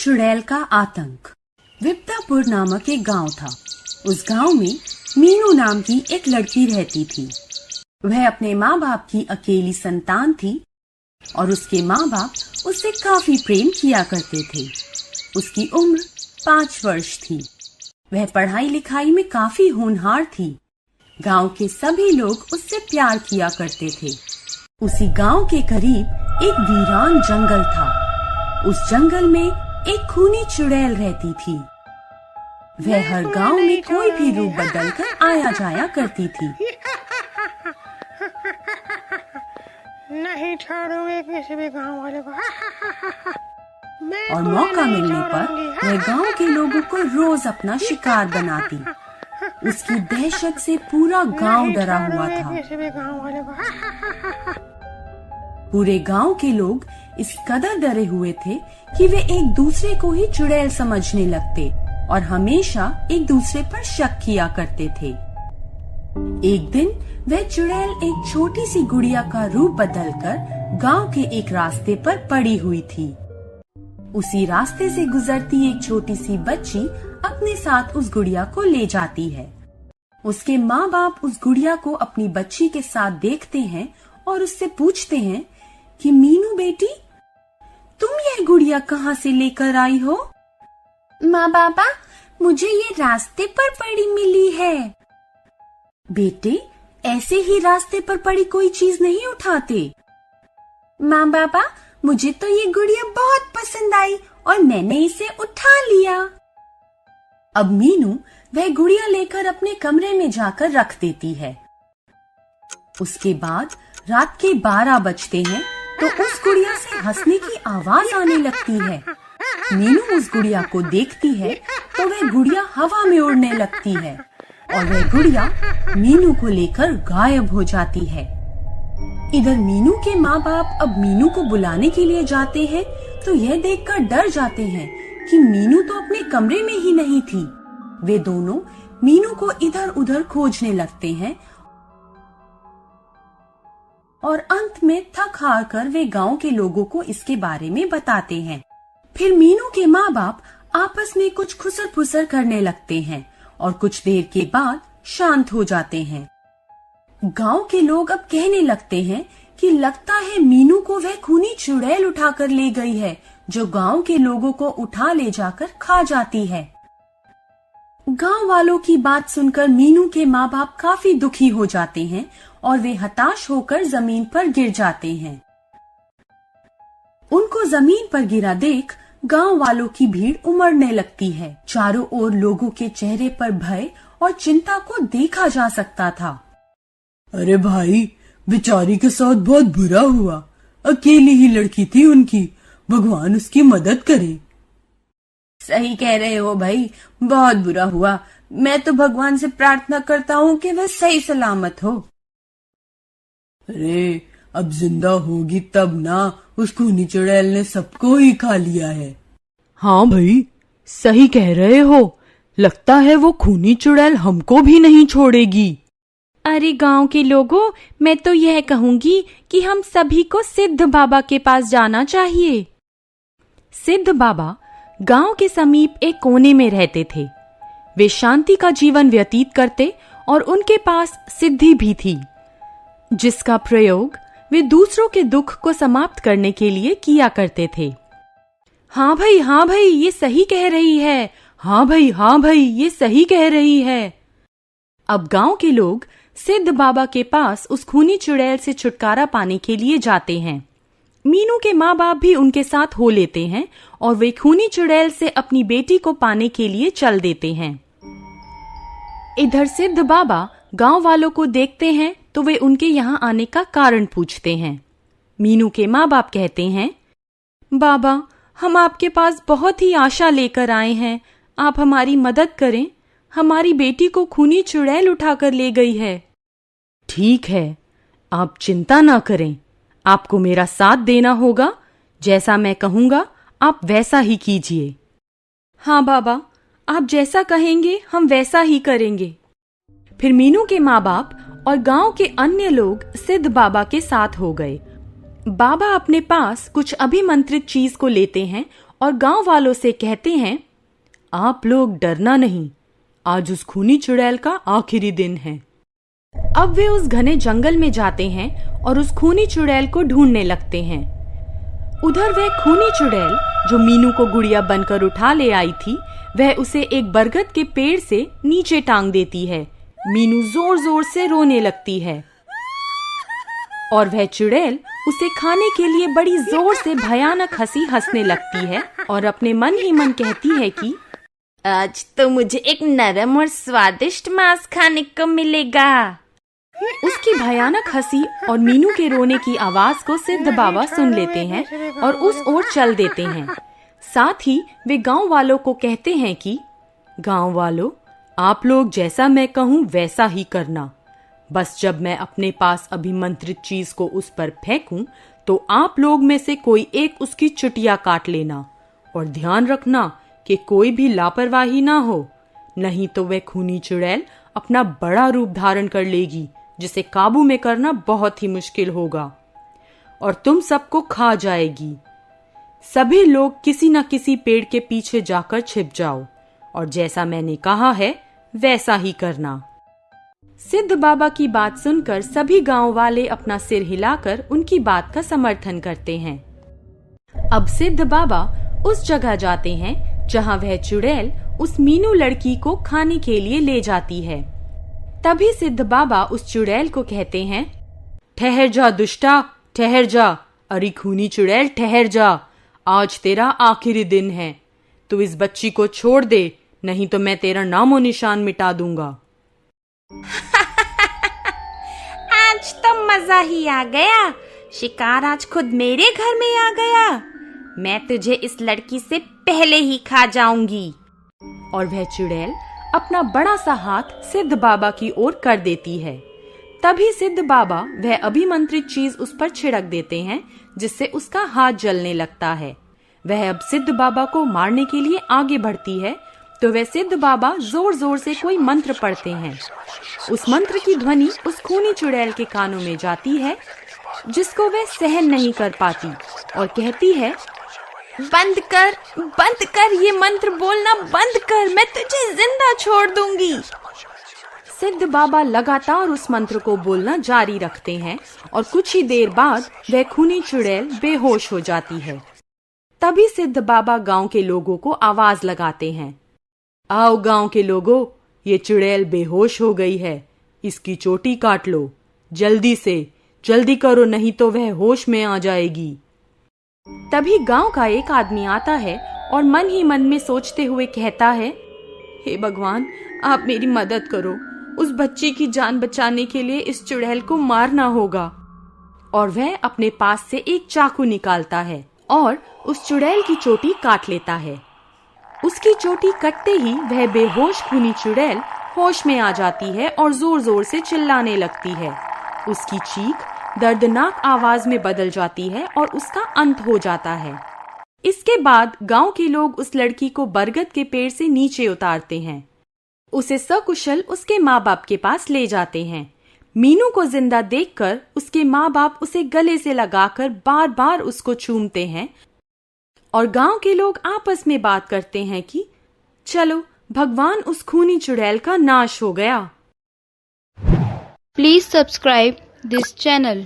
चुड़ैल का आतंक। विपदापुर नामक एक गांव था। उस गांव में मीनू नाम की एक लड़की रहती थी। वह अपने माँ बाप की अकेली संतान थी और उसके माँ बाप उससे काफी प्रेम किया करते थे। उसकी उम्र 5 वर्ष थी। वह पढ़ाई लिखाई में काफी होनहार थी। गांव के सभी लोग उससे प्यार किया करते थे। उसी गांव के करीब एक वीरान जंगल था। उस जंगल में एक खूनी चुड़ैल रहती थी। वह हर गांव में कोई भी रूप बदलकर आया जाया करती थी। नहीं छोड़ूंगी किसी भी गांव वाले को। और मौका मिलने पर वह गांव के लोगों को रोज अपना शिकार बनाती। उसकी दहशत से पूरा गांव डरा हुआ था। पूरे गांव के लोग इस कदर डरे हुए थे कि वे एक दूसरे को ही चुड़ैल समझने लगते और हमेशा एक दूसरे पर शक किया करते थे। एक दिन वह चुड़ैल एक छोटी सी गुड़िया का रूप बदलकर गांव के एक रास्ते पर पड़ी हुई थी। उसी रास्ते से गुजरती एक छोटी सी बच्ची अपने साथ उस गुड़िया को ले जाती है। उसके माँ बाप उस गुड़िया को अपनी बच्ची के साथ देखते हैं और उससे पूछते हैं कि मीनू बेटी, तुम यह गुड़िया कहाँ से लेकर आई हो? माँ बाबा, मुझे ये रास्ते पर पड़ी मिली है। बेटे, ऐसे ही रास्ते पर पड़ी कोई चीज नहीं उठाते। माँ बाबा, मुझे तो ये गुड़िया बहुत पसंद आई और मैंने इसे उठा लिया। अब मीनू वह गुड़िया लेकर अपने कमरे में जाकर रख देती है। उसके बाद रात के 12 बजते हैं तो उस गुड़िया से हंसने की आवाज आने लगती है। मीनू उस गुड़िया को देखती है तो वह गुड़िया हवा में उड़ने लगती है और वह गुड़िया मीनू को लेकर गायब हो जाती है। इधर मीनू के माँ बाप अब मीनू को बुलाने के लिए जाते हैं तो यह देखकर डर जाते हैं कि मीनू तो अपने कमरे में ही नहीं थी। वे दोनों मीनू को इधर उधर खोजने लगते हैं और अंत में थक हार कर वे गांव के लोगों को इसके बारे में बताते हैं। फिर मीनू के माँ बाप आपस में कुछ खुसर फुसर करने लगते हैं और कुछ देर के बाद शांत हो जाते हैं। गांव के लोग अब कहने लगते हैं कि लगता है मीनू को वह खूनी चुड़ैल उठाकर ले गई है जो गांव के लोगों को उठा ले जाकर खा जाती है। गांव वालों की बात सुनकर मीनू के माँ बाप काफी दुखी हो जाते हैं और वे हताश होकर जमीन पर गिर जाते हैं। उनको जमीन पर गिरा देख गांव वालों की भीड़ उमड़ने लगती है। चारों ओर लोगों के चेहरे पर भय और चिंता को देखा जा सकता था। अरे भाई, बेचारी के साथ बहुत बुरा हुआ। अकेली ही लड़की थी उनकी, भगवान उसकी मदद करे। सही कह रहे हो भाई, बहुत बुरा हुआ। मैं तो भगवान से प्रार्थना करता हूँ कि वह सही सलामत हो। अरे अब जिंदा होगी तब ना, उस खूनी चुड़ैल ने सबको ही खा लिया है। हाँ भाई, सही कह रहे हो। लगता है वो खूनी चुड़ैल हमको भी नहीं छोड़ेगी। अरे गांव के लोगों, मैं तो यह कहूंगी कि हम सभी को सिद्ध बाबा के पास जाना चाहिए। सिद्ध बाबा गांव के समीप एक कोने में रहते थे। वे शांति का जीवन व्यतीत करते और उनके पास सिद्धि भी थी, जिसका प्रयोग वे दूसरों के दुख को समाप्त करने के लिए किया करते थे। हाँ भाई, ये सही कह रही है। हाँ भाई, ये सही कह रही है। अब गांव के लोग सिद्ध बाबा के पास उस खूनी चुड़ैल से छुटकारा पाने के लिए जाते हैं। मीनू के माँ बाप भी उनके साथ हो लेते हैं और वे खूनी चुड़ैल से अपनी बेटी को पाने के लिए चल देते हैं। इधर सिद्ध बाबा गांव वालों को देखते हैं तो वे उनके यहाँ आने का कारण पूछते हैं। मीनू के माँ बाप कहते हैं, बाबा, हम आपके पास बहुत ही आशा लेकर आए हैं। आप हमारी मदद करें। हमारी बेटी को खूनी चुड़ैल उठाकर ले गई है। ठीक है, आप चिंता ना करें। आपको मेरा साथ देना होगा। जैसा मैं कहूँगा आप वैसा ही कीजिए। हाँ बाबा, आप जैसा कहेंगे हम वैसा ही करेंगे। फिर मीनू के माँ बाप और गांव के अन्य लोग सिद्ध बाबा के साथ हो गए। बाबा अपने पास कुछ अभिमंत्रित चीज को लेते हैं और गांव वालों से कहते हैं, आप लोग डरना नहीं, आज उस खूनी चुड़ैल का आखिरी दिन है। अब वे उस घने जंगल में जाते हैं और उस खूनी चुड़ैल को ढूंढने लगते हैं। उधर वह खूनी चुड़ैल जो मीनू को गुड़िया बनकर उठा ले आई थी, वह उसे एक बरगद के पेड़ से नीचे टांग देती है। मीनू जोर जोर से रोने लगती है और वह चुड़ैल उसे खाने के लिए बड़ी जोर से भयानक हंसी हंसने लगती है और अपने मन ही मन कहती है कि आज तो मुझे एक नरम और स्वादिष्ट मांस खाने को मिलेगा। उसकी भयानक हंसी और मीनू के रोने की आवाज को सिद्ध बाबा सुन लेते हैं और उस ओर चल देते हैं। साथ ही वे गांव वालों को कहते हैं कि गांव वालों, आप लोग जैसा मैं कहूँ वैसा ही करना। बस जब मैं अपने पास अभिमंत्रित चीज को उस पर फेंकूं, तो आप लोग में से कोई एक उसकी चुटिया काट लेना और ध्यान रखना कि कोई भी लापरवाही ना हो, नहीं तो वह खूनी चुड़ैल अपना बड़ा रूप धारण कर लेगी, जिसे काबू में करना बहुत ही मुश्किल होगा और तुम सबको खा जाएगी। सभी लोग किसी न किसी पेड़ के पीछे जाकर छिप जाओ और जैसा मैंने कहा है वैसा ही करना। सिद्ध बाबा की बात सुनकर सभी गांव वाले अपना सिर हिलाकर उनकी बात का समर्थन करते हैं। अब सिद्ध बाबा उस जगह जाते हैं जहां वह चुड़ैल उस मीनू लड़की को खाने के लिए ले जाती है। तभी सिद्ध बाबा उस चुड़ैल को कहते हैं, ठहर जा दुष्टा, ठहर जा। अरे खूनी चुड़ैल, ठहर जा। आज तेरा आखिरी दिन है। तू इस बच्ची को छोड़ दे, नहीं तो मैं तेरा नामो निशान मिटा दूंगा। आज तो मजा ही आ गया। शिकार आज खुद मेरे घर में आ गया। मैं तुझे इस लड़की से पहले ही खा जाऊंगी। और वह चुड़ैल अपना बड़ा सा हाथ सिद्ध बाबा की ओर कर देती है। तभी सिद्ध बाबा वह अभिमंत्रित चीज उस पर छिड़क देते हैं, जिससे उसका हाथ जलने लगता है। वह अब सिद्ध बाबा को मारने के लिए आगे बढ़ती है, तो वह सिद्ध बाबा जोर जोर से कोई मंत्र पढ़ते हैं। उस मंत्र की ध्वनि उस खूनी चुड़ैल के कानों में जाती है, जिसको वह सहन नहीं कर पाती और कहती है, बंद कर, ये मंत्र बोलना बंद कर, मैं तुझे जिंदा छोड़ दूंगी। सिद्ध बाबा लगातार उस मंत्र को बोलना जारी रखते हैं और कुछ ही देर बाद वह खूनी चुड़ैल बेहोश हो जाती है। तभी सिद्ध बाबा गांव के लोगों को आवाज लगाते हैं, आओ गांव के लोगों, ये चुड़ैल बेहोश हो गई है, इसकी चोटी काट लो, जल्दी करो, नहीं तो वह होश में आ जाएगी। तभी गांव का एक आदमी आता है और मन ही मन में सोचते हुए कहता है, हे भगवान, आप मेरी मदद करो। उस बच्ची की जान बचाने के लिए इस चुड़ैल को मारना होगा। और वह अपने पास से एक चाकू निकालता है और उस चुड़ैल की चोटी काट लेता है। उसकी चोटी कटते ही वह बेहोश खूनी चुड़ैल होश में आ जाती है और जोर जोर से चिल्लाने लगती है। उसकी चीख दर्दनाक आवाज में बदल जाती है और उसका अंत हो जाता है। इसके बाद गांव के लोग उस लड़की को बरगद के पेड़ से नीचे उतारते हैं। उसे सकुशल उसके माँ बाप के पास ले जाते हैं। मीनू को जिंदा देखकर उसके माँ बाप उसे गले से लगाकर बार बार उसको चूमते हैं और गांव के लोग आपस में बात करते हैं कि चलो, भगवान उस खूनी चुड़ैल का नाश हो गया। Please subscribe this channel.